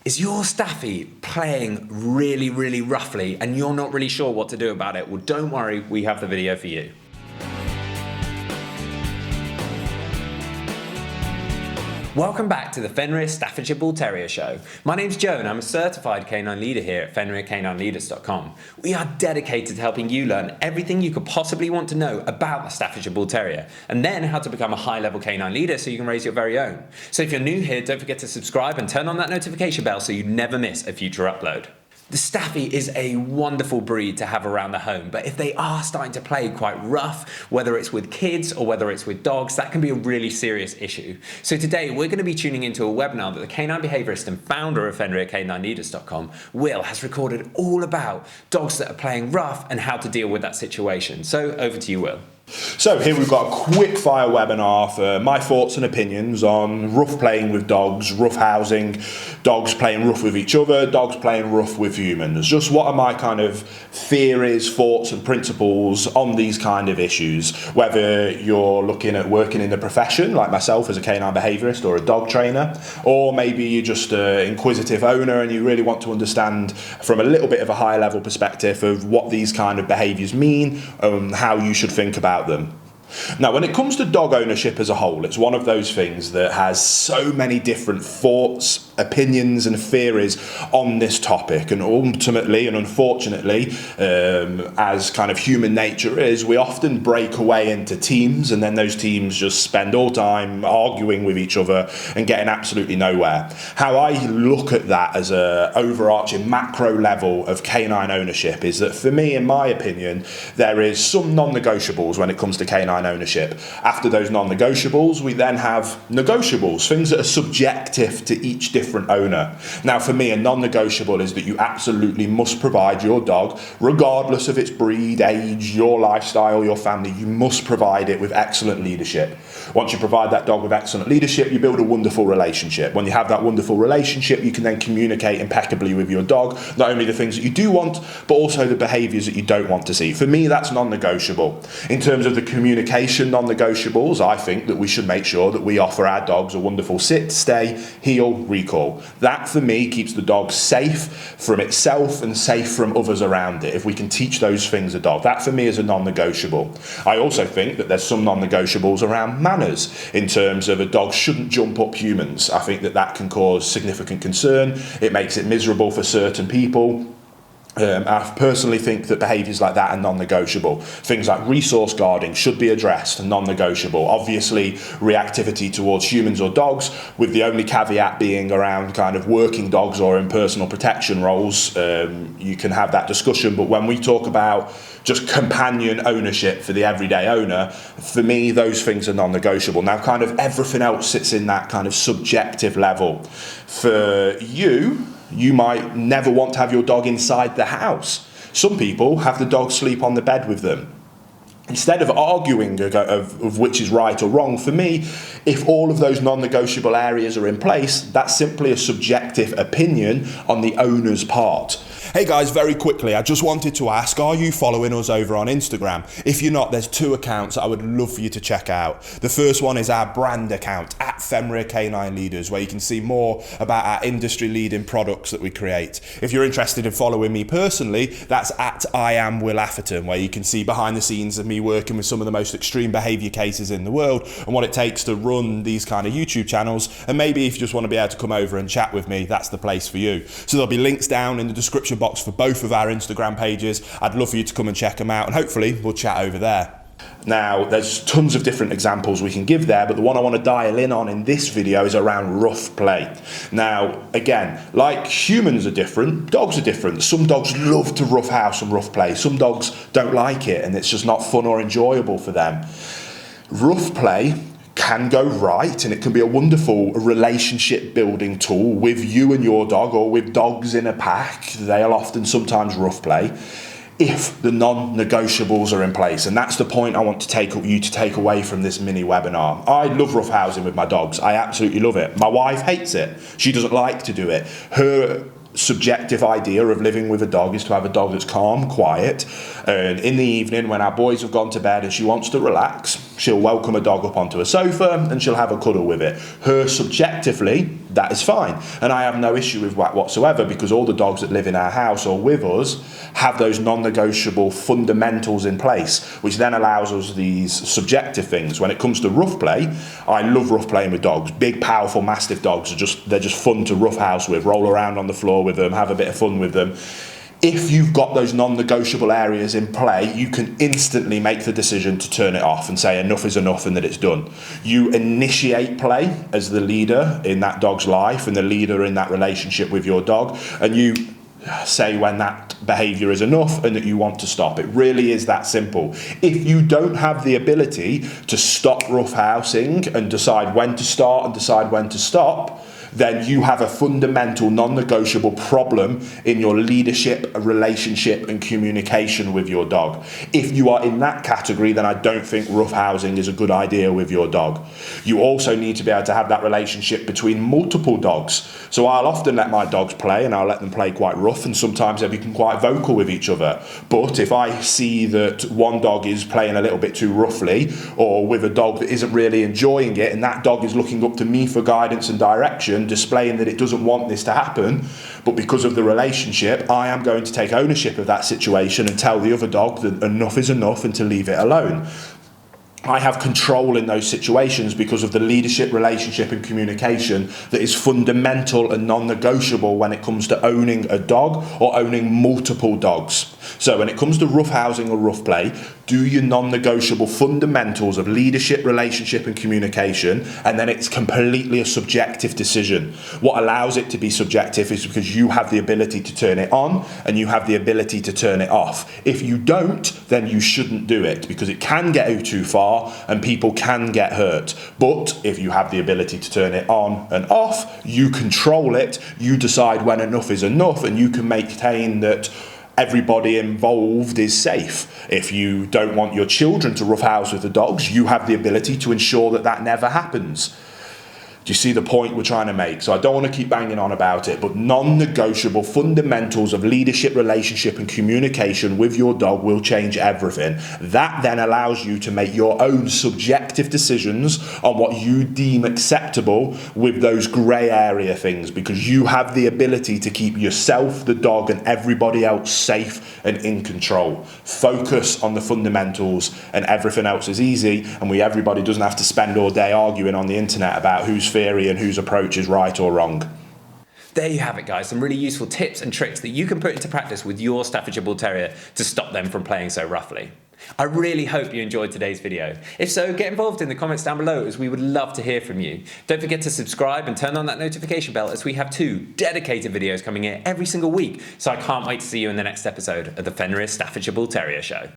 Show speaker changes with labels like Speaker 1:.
Speaker 1: Is your Staffy playing really, really roughly and you're not really sure what to do about it? Well, don't worry, we have the video for you. Welcome back to the Fenrir Staffordshire Bull Terrier Show. My name's Joe and I'm a certified canine leader here at FenrirCanineLeaders.com. We are dedicated to helping you learn everything you could possibly want to know about the Staffordshire Bull Terrier and then how to become a high-level canine leader so you can raise your very own. So if you're new here, don't forget to subscribe and turn on that notification bell so you never miss a future upload. The Staffy is a wonderful breed to have around the home, but if they are starting to play quite rough, whether it's with kids or whether it's with dogs, that can be a really serious issue. So today we're going to be tuning into a webinar that the canine behaviourist and founder of FenrirCanineLeaders.com, Will, has recorded all about dogs that are playing rough and how to deal with that situation. So over to you, Will.
Speaker 2: So here we've got a quick fire webinar for my thoughts and opinions on rough playing with dogs, rough housing, dogs playing rough with each other, dogs playing rough with humans. Just what are my kind of theories, thoughts and principles on these kind of issues, whether you're looking at working in the profession like myself as a canine behaviourist or a dog trainer, or maybe you're just an inquisitive owner and you really want to understand from a little bit of a higher level perspective of what these kind of behaviours mean and how you should think about them. Now, when it comes to dog ownership as a whole, it's one of those things that has so many different thoughts, opinions and theories on this topic, and ultimately and unfortunately, as kind of human nature is, we often break away into teams and then those teams just spend all time arguing with each other and getting absolutely nowhere. How I look at that as a overarching macro level of canine ownership is that for me, in my opinion, there is some non-negotiables when it comes to canine ownership. After those non-negotiables, we then have negotiables, things that are subjective to each different owner. Now, for me, a non-negotiable is that you absolutely must provide your dog, regardless of its breed, age, your lifestyle, your family, you must provide it with excellent leadership. Once you provide that dog with excellent leadership, you build a wonderful relationship. When you have that wonderful relationship, you can then communicate impeccably with your dog, not only the things that you do want, but also the behaviours that you don't want to see. For me, that's non-negotiable. In terms of the communication non-negotiables, I think that we should make sure that we offer our dogs a wonderful sit, stay, heel, recall. That for me keeps the dog safe from itself and safe from others around it. If we can teach those things a dog, that for me is a non-negotiable. I also think that there's some non-negotiables around manners in terms of a dog shouldn't jump up humans. I think that that can cause significant concern. It makes it miserable for certain people. I personally think that behaviours like that are non-negotiable. Things like resource guarding should be addressed, non-negotiable. Obviously, reactivity towards humans or dogs, with the only caveat being around kind of working dogs or in personal protection roles, you can have that discussion. But when we talk about just companion ownership for the everyday owner, for me, those things are non-negotiable. Now, kind of everything else sits in that kind of subjective level. For you, you might never want to have your dog inside the house. Some people have the dog sleep on the bed with them. Instead of arguing of which is right or wrong, for me, if all of those non-negotiable areas are in place, that's simply a subjective opinion on the owner's part. Hey guys, very quickly, I just wanted to ask, are you following us over on Instagram? If you're not, there's two accounts that I would love for you to check out. The first one is our brand account, at Fenrir Canine Leaders, where you can see more about our industry-leading products that we create. If you're interested in following me personally, that's at I am Will Atherton, where you can see behind the scenes of me working with some of the most extreme behaviour cases in the world and what it takes to run these kind of YouTube channels. And maybe if you just want to be able to come over and chat with me, that's the place for you. So there'll be links down in the description box for both of our Instagram pages. I'd love for you to come and check them out and hopefully we'll chat over there. Now, there's tons of different examples we can give there, but the one I want to dial in on in this video is around rough play. Now, again, like humans are different, dogs are different. Some dogs love to rough house and rough play. Some dogs don't like it and it's just not fun or enjoyable for them. Rough play can go right and it can be a wonderful relationship building tool with you and your dog, or with dogs in a pack. They'll often sometimes rough play if the non-negotiables are in place. And that's the point I want to take away from this mini webinar. I love rough housing with my dogs. I absolutely love it. My wife hates it. She doesn't like to do it. Her subjective idea of living with a dog is to have a dog that's calm, quiet, and in the evening when our boys have gone to bed and she wants to relax, she'll welcome a dog up onto a sofa and she'll have a cuddle with it. Her subjectively, that is fine. And I have no issue with that whatsoever, because all the dogs that live in our house or with us have those non-negotiable fundamentals in place, which then allows us these subjective things. When it comes to rough play, I love rough playing with dogs. Big, powerful, mastiff dogs they're just fun to rough house with, roll around on the floor with them, have a bit of fun with them. If you've got those non-negotiable areas in play, you can instantly make the decision to turn it off and say enough is enough and that it's done. You initiate play as the leader in that dog's life and the leader in that relationship with your dog, and you say when that behaviour is enough and that you want to stop. It really is that simple. If you don't have the ability to stop roughhousing and decide when to start and decide when to stop, then you have a fundamental, non-negotiable problem in your leadership, relationship and communication with your dog. If you are in that category, then I don't think roughhousing is a good idea with your dog. You also need to be able to have that relationship between multiple dogs. So I'll often let my dogs play, and I'll let them play quite rough, and sometimes they become quite vocal with each other. But if I see that one dog is playing a little bit too roughly, or with a dog that isn't really enjoying it, and that dog is looking up to me for guidance and direction, displaying that it doesn't want this to happen, but because of the relationship, I am going to take ownership of that situation and tell the other dog that enough is enough and to leave it alone. I have control in those situations because of the leadership, relationship and communication that is fundamental and non-negotiable when it comes to owning a dog or owning multiple dogs. So when it comes to roughhousing or rough play, do your non-negotiable fundamentals of leadership, relationship and communication, and then it's completely a subjective decision. What allows it to be subjective is because you have the ability to turn it on and you have the ability to turn it off. If you don't, then you shouldn't do it, because it can get too far and people can get hurt. But if you have the ability to turn it on and off, you control it, you decide when enough is enough, and you can maintain that everybody involved is safe. If you don't want your children to roughhouse with the dogs, you have the ability to ensure that that never happens. Do you see the point we're trying to make? So I don't want to keep banging on about it, but non-negotiable fundamentals of leadership, relationship and communication with your dog will change everything. That then allows you to make your own subjective decisions on what you deem acceptable with those grey area things, because you have the ability to keep yourself, the dog and everybody else safe and in control. Focus on the fundamentals and everything else is easy, and everybody doesn't have to spend all day arguing on the internet about whose theory and whose approach is right or wrong.
Speaker 1: There you have it, guys. Some really useful tips and tricks that you can put into practice with your Staffordshire Bull Terrier to stop them from playing so roughly. I really hope you enjoyed today's video. If so, get involved in the comments down below, as we would love to hear from you. Don't forget to subscribe and turn on that notification bell, as we have 2 dedicated videos coming in every single week. So I can't wait to see you in the next episode of the Fenrir Staffordshire Bull Terrier Show.